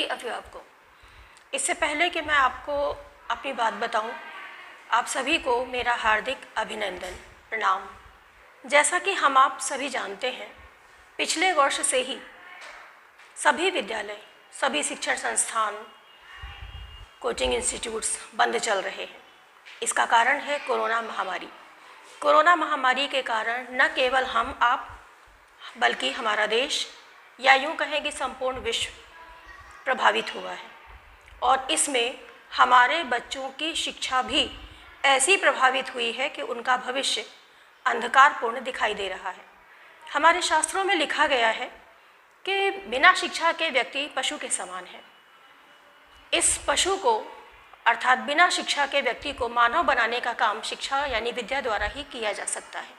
प्रिय अभिभावकों, इससे पहले कि मैं आपको अपनी बात बताऊं, आप सभी को मेरा हार्दिक अभिनंदन, प्रणाम। जैसा कि हम आप सभी जानते हैं, पिछले वर्ष से ही सभी विद्यालय, सभी शिक्षण संस्थान, कोचिंग इंस्टीट्यूट्स बंद चल रहे हैं। इसका कारण है कोरोना महामारी। कोरोना महामारी के कारण न केवल हम आप बल्कि हमारा देश या यूँ कहें कि संपूर्ण विश्व प्रभावित हुआ है और इसमें हमारे बच्चों की शिक्षा भी ऐसी प्रभावित हुई है कि उनका भविष्य अंधकारपूर्ण दिखाई दे रहा है। हमारे शास्त्रों में लिखा गया है कि बिना शिक्षा के व्यक्ति पशु के समान है। इस पशु को अर्थात बिना शिक्षा के व्यक्ति को मानव बनाने का काम शिक्षा यानी विद्या द्वारा ही किया जा सकता है।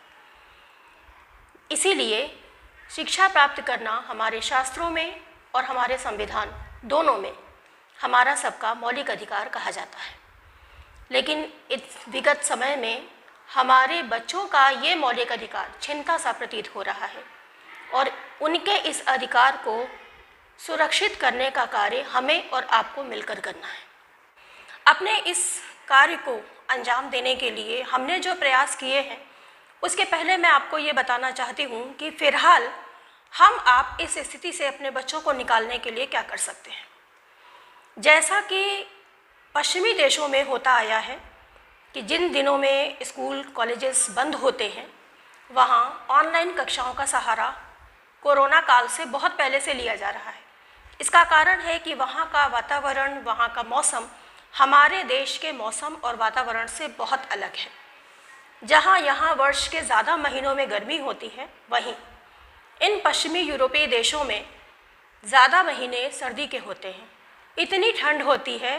इसीलिए शिक्षा प्राप्त करना हमारे शास्त्रों में और हमारे संविधान दोनों में हमारा सबका मौलिक अधिकार कहा जाता है। लेकिन इस विगत समय में हमारे बच्चों का ये मौलिक अधिकार छिनता सा प्रतीत हो रहा है और उनके इस अधिकार को सुरक्षित करने का कार्य हमें और आपको मिलकर करना है। अपने इस कार्य को अंजाम देने के लिए हमने जो प्रयास किए हैं, उसके पहले मैं आपको ये बताना चाहती हूँ कि फ़िलहाल हम आप इस स्थिति से अपने बच्चों को निकालने के लिए क्या कर सकते हैं। जैसा कि पश्चिमी देशों में होता आया है कि जिन दिनों में स्कूल कॉलेजेस बंद होते हैं, वहाँ ऑनलाइन कक्षाओं का सहारा कोरोना काल से बहुत पहले से लिया जा रहा है। इसका कारण है कि वहाँ का वातावरण, वहाँ का मौसम हमारे देश के मौसम और वातावरण से बहुत अलग है। जहाँ यहाँ वर्ष के ज़्यादा महीनों में गर्मी होती है, वहीं इन पश्चिमी यूरोपीय देशों में ज़्यादा महीने सर्दी के होते हैं। इतनी ठंड होती है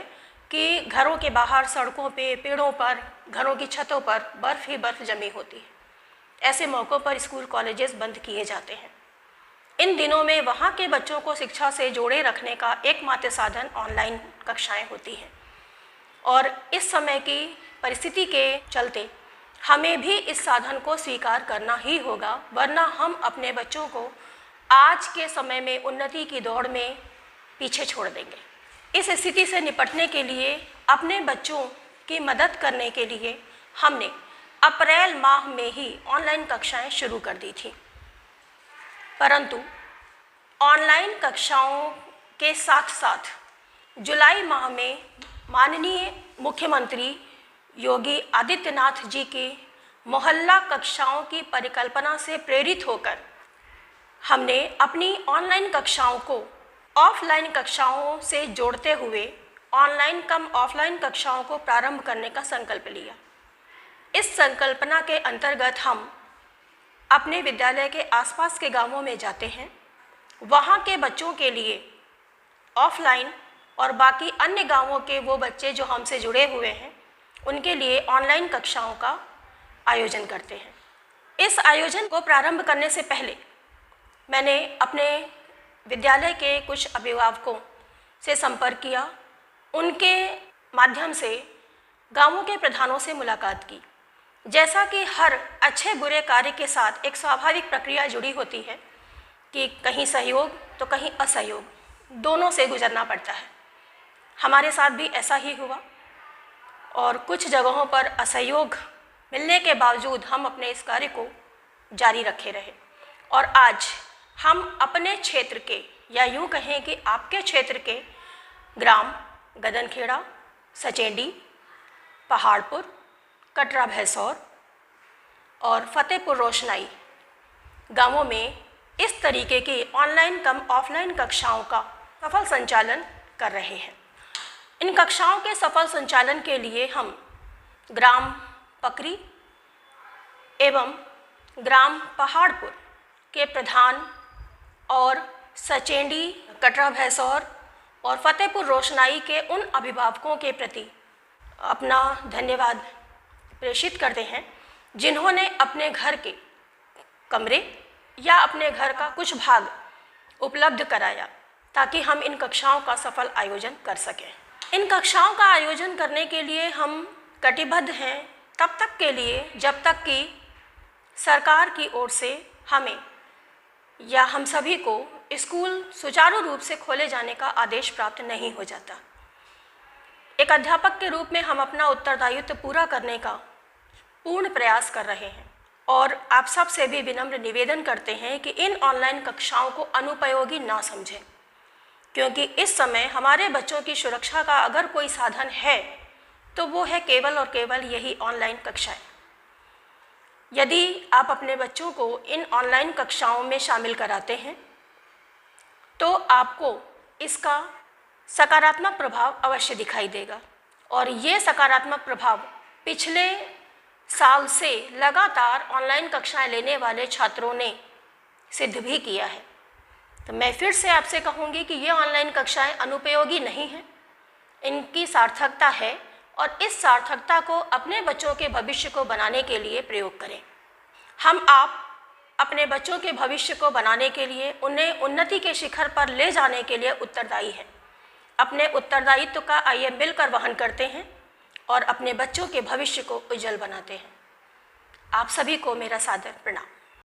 कि घरों के बाहर, सड़कों पे, पेड़ों पर, घरों की छतों पर बर्फ़ ही बर्फ़ जमी होती है। ऐसे मौक़ों पर स्कूल कॉलेजेस बंद किए जाते हैं। इन दिनों में वहाँ के बच्चों को शिक्षा से जोड़े रखने का एकमात्र साधन ऑनलाइन कक्षाएं होती हैं और इस समय की परिस्थिति के चलते हमें भी इस साधन को स्वीकार करना ही होगा, वरना हम अपने बच्चों को आज के समय में उन्नति की दौड़ में पीछे छोड़ देंगे। इस स्थिति से निपटने के लिए, अपने बच्चों की मदद करने के लिए हमने अप्रैल माह में ही ऑनलाइन कक्षाएं शुरू कर दी थी। परंतु ऑनलाइन कक्षाओं के साथ साथ जुलाई माह में माननीय मुख्यमंत्री योगी आदित्यनाथ जी की मोहल्ला कक्षाओं की परिकल्पना से प्रेरित होकर हमने अपनी ऑनलाइन कक्षाओं को ऑफलाइन कक्षाओं से जोड़ते हुए ऑनलाइन कम ऑफलाइन कक्षाओं को प्रारंभ करने का संकल्प लिया। इस संकल्पना के अंतर्गत हम अपने विद्यालय के आसपास के गांवों में जाते हैं। वहां के बच्चों के लिए ऑफलाइन और बाकी अन्य गांवों के वो बच्चे जो हमसे जुड़े हुए हैं, उनके लिए ऑनलाइन कक्षाओं का आयोजन करते हैं। इस आयोजन को प्रारंभ करने से पहले मैंने अपने विद्यालय के कुछ अभिभावकों से संपर्क किया। उनके माध्यम से गांवों के प्रधानों से मुलाकात की। जैसा कि हर अच्छे बुरे कार्य के साथ एक स्वाभाविक प्रक्रिया जुड़ी होती है कि कहीं सहयोग तो कहीं असहयोग, दोनों से गुजरना पड़ता है। हमारे साथ भी ऐसा ही हुआ और कुछ जगहों पर असहयोग मिलने के बावजूद हम अपने इस कार्य को जारी रखे रहे और आज हम अपने क्षेत्र के या यूँ कहें कि आपके क्षेत्र के ग्राम गदनखेड़ा, सचेंडी, पहाड़पुर, कटरा भैंसौर और फतेहपुर रोशनाई गांवों में इस तरीके की ऑनलाइन कम ऑफलाइन कक्षाओं का सफल संचालन कर रहे हैं। इन कक्षाओं के सफल संचालन के लिए हम ग्राम पकरी एवं ग्राम पहाड़पुर के प्रधान और सचेंडी, कटरा भैंसौर और फतेहपुर रोशनाई के उन अभिभावकों के प्रति अपना धन्यवाद प्रेषित करते हैं जिन्होंने अपने घर के कमरे या अपने घर का कुछ भाग उपलब्ध कराया ताकि हम इन कक्षाओं का सफल आयोजन कर सकें। इन कक्षाओं का आयोजन करने के लिए हम कटिबद्ध हैं तब तक के लिए जब तक कि सरकार की ओर से हमें या हम सभी को स्कूल सुचारू रूप से खोले जाने का आदेश प्राप्त नहीं हो जाता। एक अध्यापक के रूप में हम अपना उत्तरदायित्व पूरा करने का पूर्ण प्रयास कर रहे हैं और आप सब से भी विनम्र निवेदन करते हैं कि इन ऑनलाइन कक्षाओं को अनुपयोगी ना समझें, क्योंकि इस समय हमारे बच्चों की सुरक्षा का अगर कोई साधन है तो वो है केवल और केवल यही ऑनलाइन कक्षाएं। यदि आप अपने बच्चों को इन ऑनलाइन कक्षाओं में शामिल कराते हैं तो आपको इसका सकारात्मक प्रभाव अवश्य दिखाई देगा और ये सकारात्मक प्रभाव पिछले साल से लगातार ऑनलाइन कक्षाएं लेने वाले छात्रों ने सिद्ध भी किया है। तो मैं फिर से आपसे कहूँगी कि ये ऑनलाइन कक्षाएं अनुपयोगी नहीं हैं, इनकी सार्थकता है और इस सार्थकता को अपने बच्चों के भविष्य को बनाने के लिए प्रयोग करें। आप अपने बच्चों के भविष्य को बनाने के लिए, उन्हें उन्नति के शिखर पर ले जाने के लिए उत्तरदायी हैं। अपने उत्तरदायित्व का आइए मिलकर वहन करते हैं और अपने बच्चों के भविष्य को उज्जवल बनाते हैं। आप सभी को मेरा सादर प्रणाम।